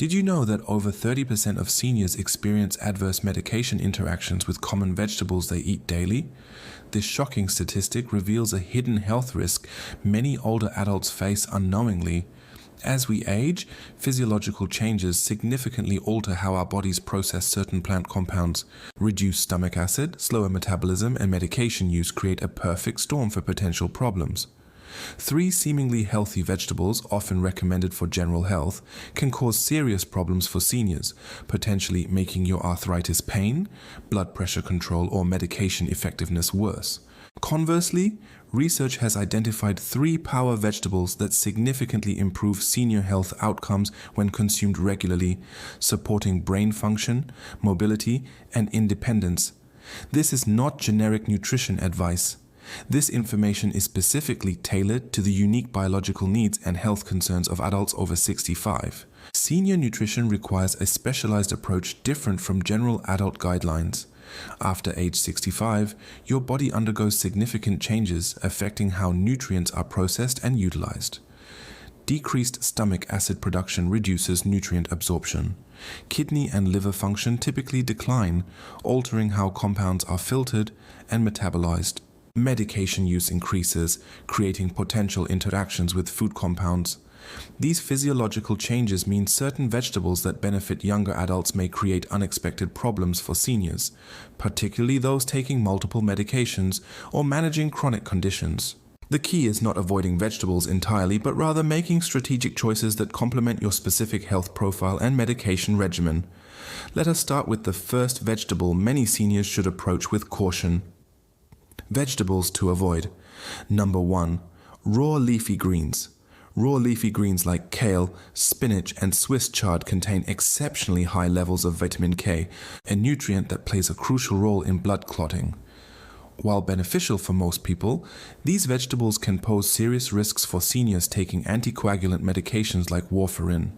Did you know that over 30% of seniors experience adverse medication interactions with common vegetables they eat daily? This shocking statistic reveals a hidden health risk many older adults face unknowingly. As we age, physiological changes significantly alter how our bodies process certain plant compounds. Reduced stomach acid, slower metabolism, and medication use create a perfect storm for potential problems. 3 seemingly healthy vegetables, often recommended for general health, can cause serious problems for seniors, potentially making your arthritis pain, blood pressure control, or medication effectiveness worse. Conversely, research has identified 3 power vegetables that significantly improve senior health outcomes when consumed regularly, supporting brain function, mobility, and independence. This is not generic nutrition advice. This information is specifically tailored to the unique biological needs and health concerns of adults over 65. Senior nutrition requires a specialized approach different from general adult guidelines. After age 65, your body undergoes significant changes affecting how nutrients are processed and utilized. Decreased stomach acid production reduces nutrient absorption. Kidney and liver function typically decline, altering how compounds are filtered and metabolized. Medication use increases, creating potential interactions with food compounds. These physiological changes mean certain vegetables that benefit younger adults may create unexpected problems for seniors, particularly those taking multiple medications or managing chronic conditions. The key is not avoiding vegetables entirely, but rather making strategic choices that complement your specific health profile and medication regimen. Let us start with the first vegetable many seniors should approach with caution. Vegetables to avoid. Number 1. Raw leafy greens. Raw leafy greens like kale, spinach, and Swiss chard contain exceptionally high levels of vitamin K, a nutrient that plays a crucial role in blood clotting. While beneficial for most people, these vegetables can pose serious risks for seniors taking anticoagulant medications like warfarin.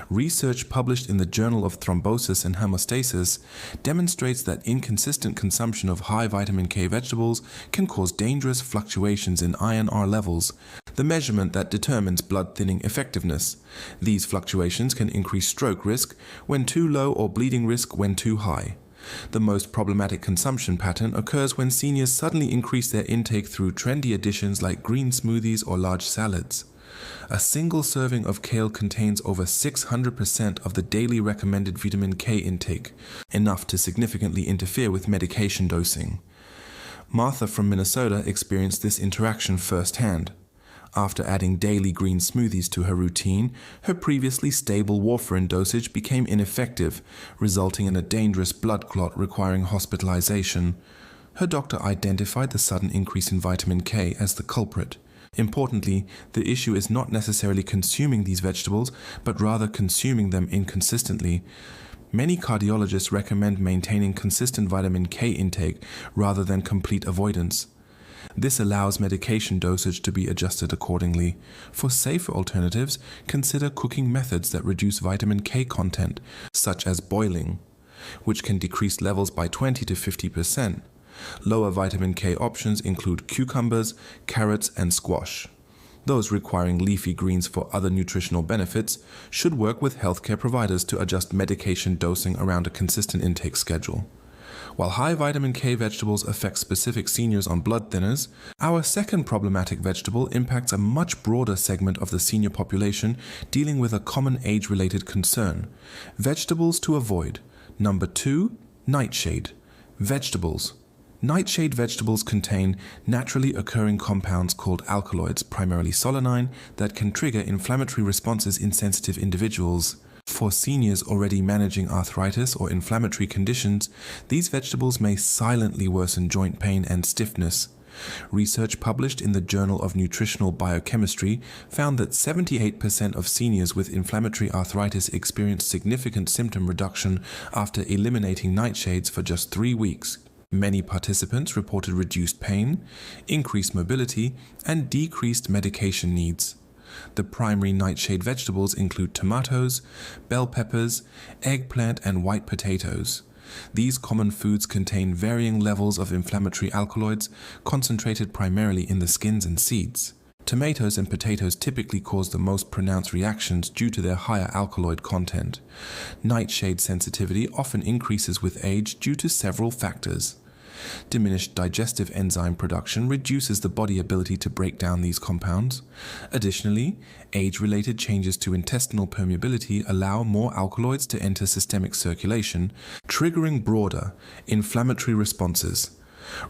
Research published in the Journal of Thrombosis and Hemostasis demonstrates that inconsistent consumption of high vitamin K vegetables can cause dangerous fluctuations in INR levels, the measurement that determines blood thinning effectiveness. These fluctuations can increase stroke risk when too low or bleeding risk when too high. The most problematic consumption pattern occurs when seniors suddenly increase their intake through trendy additions like green smoothies or large salads. A single serving of kale contains over 600% of the daily recommended vitamin K intake, enough to significantly interfere with medication dosing. Martha from Minnesota experienced this interaction firsthand. After adding daily green smoothies to her routine, her previously stable warfarin dosage became ineffective, resulting in a dangerous blood clot requiring hospitalization. Her doctor identified the sudden increase in vitamin K as the culprit. Importantly, the issue is not necessarily consuming these vegetables, but rather consuming them inconsistently. Many cardiologists recommend maintaining consistent vitamin K intake rather than complete avoidance. This allows medication dosage to be adjusted accordingly. For safer alternatives, consider cooking methods that reduce vitamin K content, such as boiling, which can decrease levels by 20 to 50%. Lower vitamin K options include cucumbers, carrots, and squash. Those requiring leafy greens for other nutritional benefits should work with healthcare providers to adjust medication dosing around a consistent intake schedule. While high vitamin K vegetables affect specific seniors on blood thinners, our second problematic vegetable impacts a much broader segment of the senior population dealing with a common age-related concern. Vegetables to avoid. Number 2. Nightshade. Vegetables. Nightshade vegetables contain naturally occurring compounds called alkaloids, primarily solanine, that can trigger inflammatory responses in sensitive individuals. For seniors already managing arthritis or inflammatory conditions, these vegetables may silently worsen joint pain and stiffness. Research published in the Journal of Nutritional Biochemistry found that 78% of seniors with inflammatory arthritis experienced significant symptom reduction after eliminating nightshades for just 3 weeks. Many participants reported reduced pain, increased mobility, and decreased medication needs. The primary nightshade vegetables include tomatoes, bell peppers, eggplant, and white potatoes. These common foods contain varying levels of inflammatory alkaloids, concentrated primarily in the skins and seeds. Tomatoes and potatoes typically cause the most pronounced reactions due to their higher alkaloid content. Nightshade sensitivity often increases with age due to several factors. Diminished digestive enzyme production reduces the body's ability to break down these compounds. Additionally, age-related changes to intestinal permeability allow more alkaloids to enter systemic circulation, triggering broader inflammatory responses.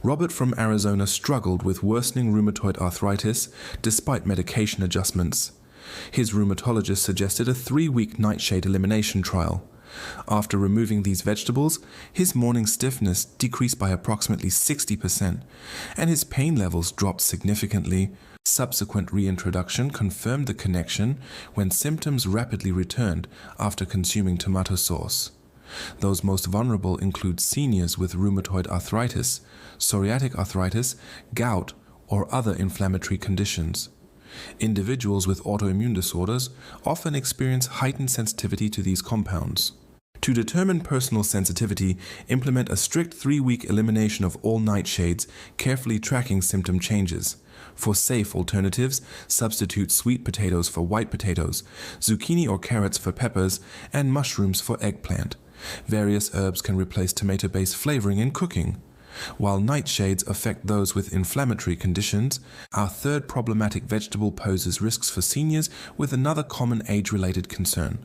Robert from Arizona struggled with worsening rheumatoid arthritis despite medication adjustments. His rheumatologist suggested a 3-week nightshade elimination trial. After removing these vegetables, his morning stiffness decreased by approximately 60%, and his pain levels dropped significantly. Subsequent reintroduction confirmed the connection when symptoms rapidly returned after consuming tomato sauce. Those most vulnerable include seniors with rheumatoid arthritis, psoriatic arthritis, gout, or other inflammatory conditions. Individuals with autoimmune disorders often experience heightened sensitivity to these compounds. To determine personal sensitivity, implement a strict 3-week elimination of all nightshades, carefully tracking symptom changes. For safe alternatives, substitute sweet potatoes for white potatoes, zucchini or carrots for peppers, and mushrooms for eggplant. Various herbs can replace tomato-based flavoring in cooking. While nightshades affect those with inflammatory conditions, our third problematic vegetable poses risks for seniors with another common age-related concern.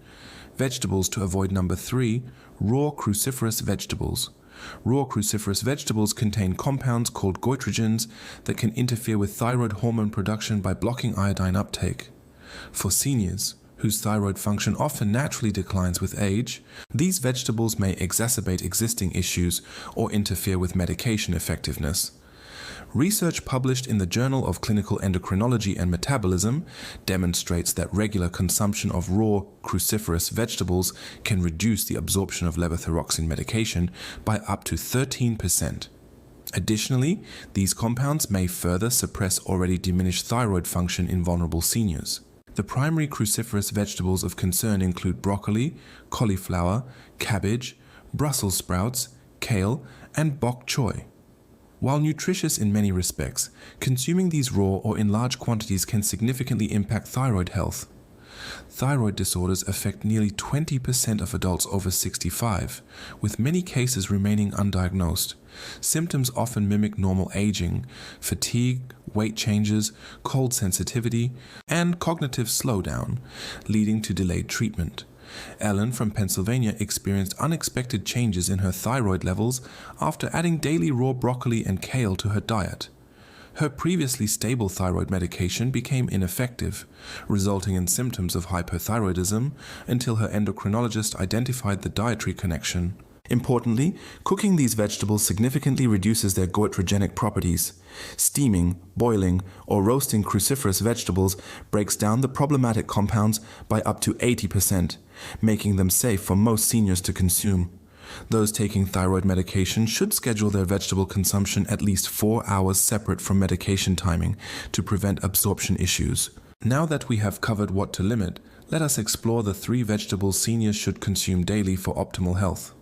Vegetables to avoid. Number 3, raw cruciferous vegetables. Raw cruciferous vegetables contain compounds called goitrogens that can interfere with thyroid hormone production by blocking iodine uptake. For seniors, whose thyroid function often naturally declines with age, these vegetables may exacerbate existing issues or interfere with medication effectiveness. Research published in the Journal of Clinical Endocrinology and Metabolism demonstrates that regular consumption of raw cruciferous vegetables can reduce the absorption of levothyroxine medication by up to 13%. Additionally, these compounds may further suppress already diminished thyroid function in vulnerable seniors. The primary cruciferous vegetables of concern include broccoli, cauliflower, cabbage, Brussels sprouts, kale, and bok choy. While nutritious in many respects, consuming these raw or in large quantities can significantly impact thyroid health. Thyroid disorders affect nearly 20% of adults over 65, with many cases remaining undiagnosed. Symptoms often mimic normal aging, fatigue, weight changes, cold sensitivity, and cognitive slowdown, leading to delayed treatment. Ellen from Pennsylvania experienced unexpected changes in her thyroid levels after adding daily raw broccoli and kale to her diet. Her previously stable thyroid medication became ineffective, resulting in symptoms of hypothyroidism until her endocrinologist identified the dietary connection. Importantly, cooking these vegetables significantly reduces their goitrogenic properties. Steaming, boiling, or roasting cruciferous vegetables breaks down the problematic compounds by up to 80%, making them safe for most seniors to consume. Those taking thyroid medication should schedule their vegetable consumption at least 4 hours separate from medication timing to prevent absorption issues. Now that we have covered what to limit, let us explore the 3 vegetables seniors should consume daily for optimal health.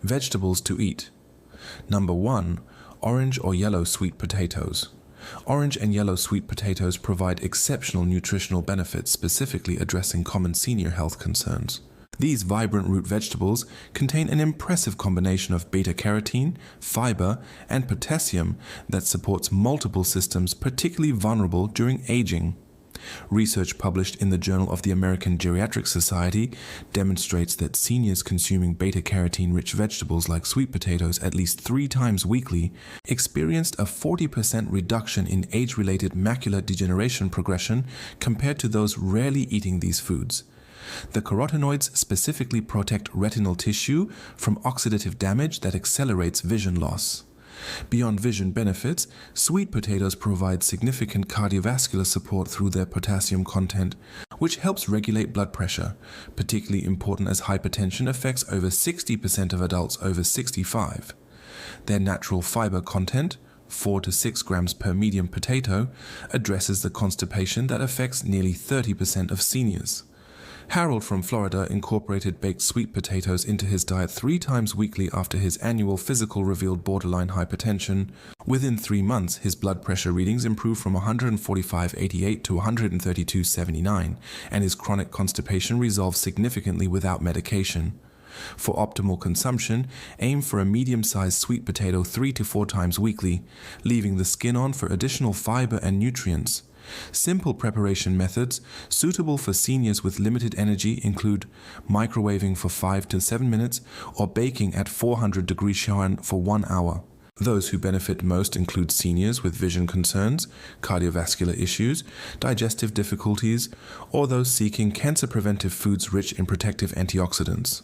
Vegetables to eat. Number 1. Orange or yellow sweet potatoes. Orange and yellow sweet potatoes provide exceptional nutritional benefits, specifically addressing common senior health concerns. These vibrant root vegetables contain an impressive combination of beta-carotene, fiber, and potassium that supports multiple systems particularly vulnerable during aging. Research published in the Journal of the American Geriatric Society demonstrates that seniors consuming beta-carotene-rich vegetables like sweet potatoes at least 3 times weekly experienced a 40% reduction in age-related macular degeneration progression compared to those rarely eating these foods. The carotenoids specifically protect retinal tissue from oxidative damage that accelerates vision loss. Beyond vision benefits, sweet potatoes provide significant cardiovascular support through their potassium content, which helps regulate blood pressure, particularly important as hypertension affects over 60% of adults over 65. Their natural fiber content, 4 to 6 grams per medium potato, addresses the constipation that affects nearly 30% of seniors. Harold from Florida incorporated baked sweet potatoes into his diet 3 times weekly after his annual physical revealed borderline hypertension. Within 3 months, his blood pressure readings improved from 145/88 to 132/79, and his chronic constipation resolved significantly without medication. For optimal consumption, aim for a medium-sized sweet potato 3 to 4 times weekly, leaving the skin on for additional fiber and nutrients. Simple preparation methods suitable for seniors with limited energy include microwaving for 5 to 7 minutes or baking at 400 degrees Fahrenheit for 1 hour. Those who benefit most include seniors with vision concerns, cardiovascular issues, digestive difficulties, or those seeking cancer-preventive foods rich in protective antioxidants.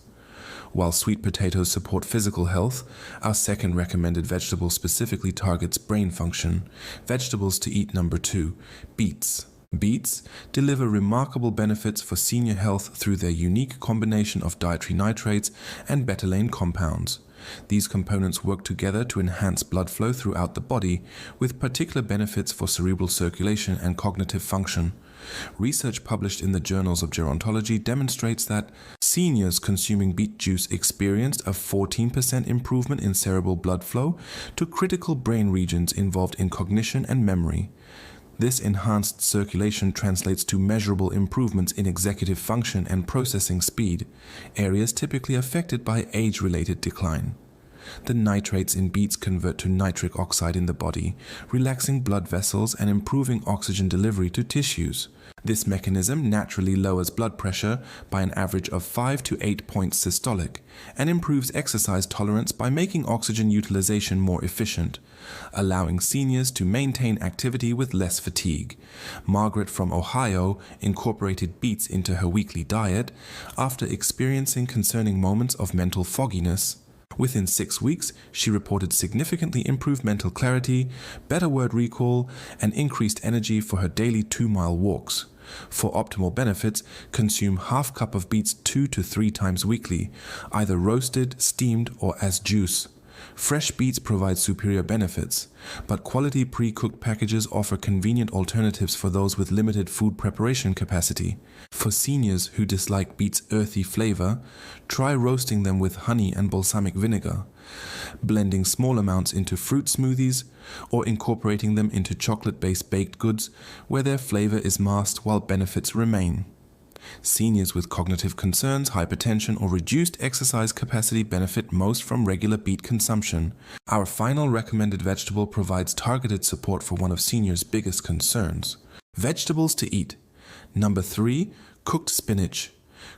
While sweet potatoes support physical health, our second recommended vegetable specifically targets brain function. Vegetables to eat number 2, beets. Beets deliver remarkable benefits for senior health through their unique combination of dietary nitrates and betalain compounds. These components work together to enhance blood flow throughout the body, with particular benefits for cerebral circulation and cognitive function. Research published in the Journals of Gerontology demonstrates that seniors consuming beet juice experienced a 14% improvement in cerebral blood flow to critical brain regions involved in cognition and memory. This enhanced circulation translates to measurable improvements in executive function and processing speed, areas typically affected by age-related decline. The nitrates in beets convert to nitric oxide in the body, relaxing blood vessels and improving oxygen delivery to tissues. This mechanism naturally lowers blood pressure by an average of 5 to 8 points systolic and improves exercise tolerance by making oxygen utilization more efficient, allowing seniors to maintain activity with less fatigue. Margaret from Ohio incorporated beets into her weekly diet after experiencing concerning moments of mental fogginess. Within 6 weeks, she reported significantly improved mental clarity, better word recall, and increased energy for her daily 2-mile walks. For optimal benefits, consume half cup of beets 2 to 3 times weekly, either roasted, steamed, or as juice. Fresh beets provide superior benefits, but quality pre-cooked packages offer convenient alternatives for those with limited food preparation capacity. For seniors who dislike beets' earthy flavor, try roasting them with honey and balsamic vinegar, blending small amounts into fruit smoothies, or incorporating them into chocolate-based baked goods where their flavor is masked while benefits remain. Seniors with cognitive concerns, hypertension, or reduced exercise capacity benefit most from regular beet consumption. Our final recommended vegetable provides targeted support for one of seniors' biggest concerns. Vegetables to eat. Number 3, cooked spinach.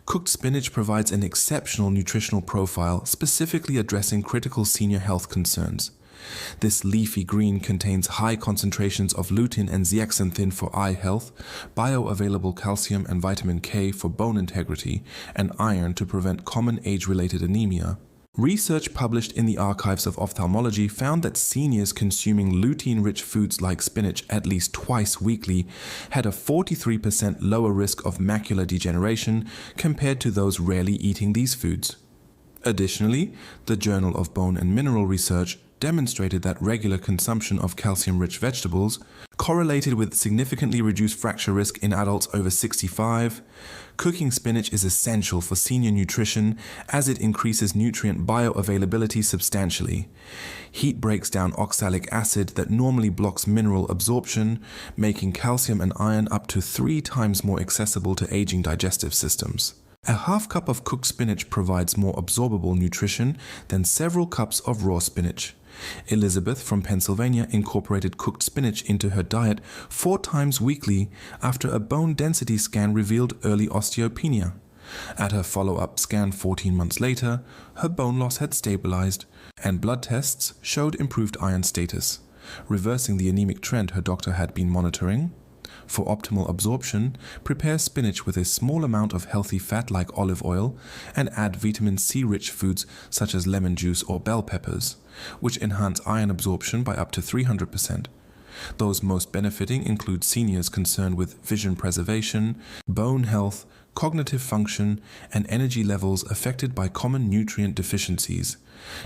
Cooked spinach provides an exceptional nutritional profile, specifically addressing critical senior health concerns. This leafy green contains high concentrations of lutein and zeaxanthin for eye health, bioavailable calcium and vitamin K for bone integrity, and iron to prevent common age-related anemia. Research published in the Archives of Ophthalmology found that seniors consuming lutein-rich foods like spinach at least twice weekly had a 43% lower risk of macular degeneration compared to those rarely eating these foods. Additionally, the Journal of Bone and Mineral Research demonstrated that regular consumption of calcium-rich vegetables correlated with significantly reduced fracture risk in adults over 65. Cooking spinach is essential for senior nutrition as it increases nutrient bioavailability substantially. Heat breaks down oxalic acid that normally blocks mineral absorption, making calcium and iron up to 3 times more accessible to aging digestive systems. A half cup of cooked spinach provides more absorbable nutrition than several cups of raw spinach. Elizabeth from Pennsylvania incorporated cooked spinach into her diet 4 times weekly after a bone density scan revealed early osteopenia. At her follow-up scan 14 months later, her bone loss had stabilized, and blood tests showed improved iron status, reversing the anemic trend her doctor had been monitoring. For optimal absorption, prepare spinach with a small amount of healthy fat like olive oil and add vitamin C-rich foods such as lemon juice or bell peppers, which enhance iron absorption by up to 300%. Those most benefiting include seniors concerned with vision preservation, bone health, cognitive function, and energy levels affected by common nutrient deficiencies.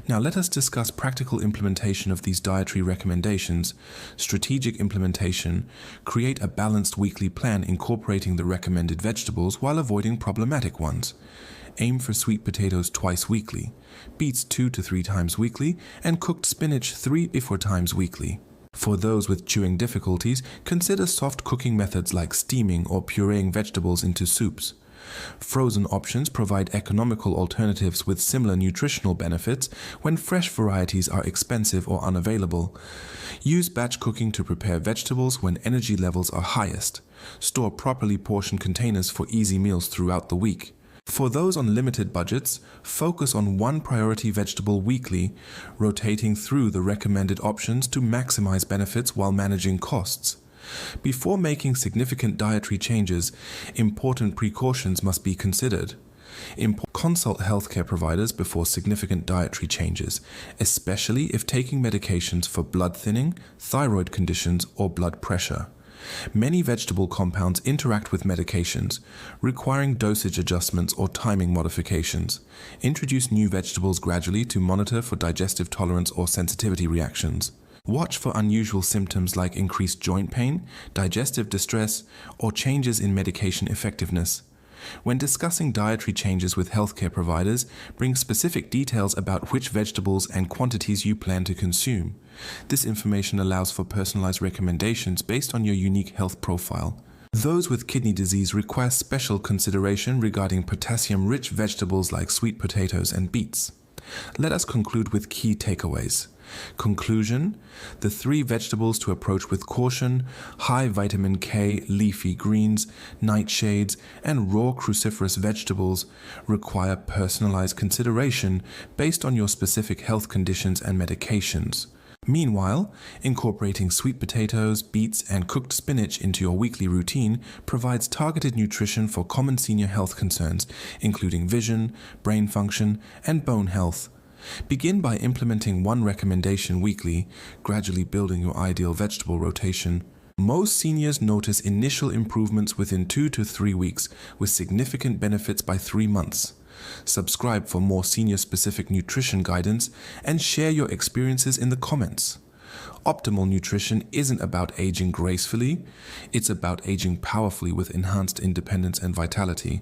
Now let us discuss practical implementation of these dietary recommendations. Strategic implementation: create a balanced weekly plan incorporating the recommended vegetables while avoiding problematic ones. Aim for sweet potatoes twice weekly, beets 2 to 3 times weekly, and cooked spinach 3 to 4 times weekly. For those with chewing difficulties, consider soft cooking methods like steaming or pureeing vegetables into soups. Frozen options provide economical alternatives with similar nutritional benefits when fresh varieties are expensive or unavailable. Use batch cooking to prepare vegetables when energy levels are highest. Store properly portioned containers for easy meals throughout the week. For those on limited budgets, focus on one priority vegetable weekly, rotating through the recommended options to maximize benefits while managing costs. Before making significant dietary changes, important precautions must be considered. Consult healthcare providers before significant dietary changes, especially if taking medications for blood thinning, thyroid conditions, or blood pressure. Many vegetable compounds interact with medications, requiring dosage adjustments or timing modifications. Introduce new vegetables gradually to monitor for digestive tolerance or sensitivity reactions. Watch for unusual symptoms like increased joint pain, digestive distress, or changes in medication effectiveness. When discussing dietary changes with healthcare providers, bring specific details about which vegetables and quantities you plan to consume. This information allows for personalized recommendations based on your unique health profile. Those with kidney disease require special consideration regarding potassium-rich vegetables like sweet potatoes and beets. Let us conclude with key takeaways. Conclusion: the 3 vegetables to approach with caution, high vitamin K leafy greens, nightshades, and raw cruciferous vegetables, require personalized consideration based on your specific health conditions and medications. Meanwhile, incorporating sweet potatoes, beets, and cooked spinach into your weekly routine provides targeted nutrition for common senior health concerns, including vision, brain function, and bone health. Begin by implementing one recommendation weekly, gradually building your ideal vegetable rotation. Most seniors notice initial improvements within 2 to 3 weeks, with significant benefits by 3 months. Subscribe for more senior-specific nutrition guidance and share your experiences in the comments. Optimal nutrition isn't about aging gracefully, it's about aging powerfully with enhanced independence and vitality.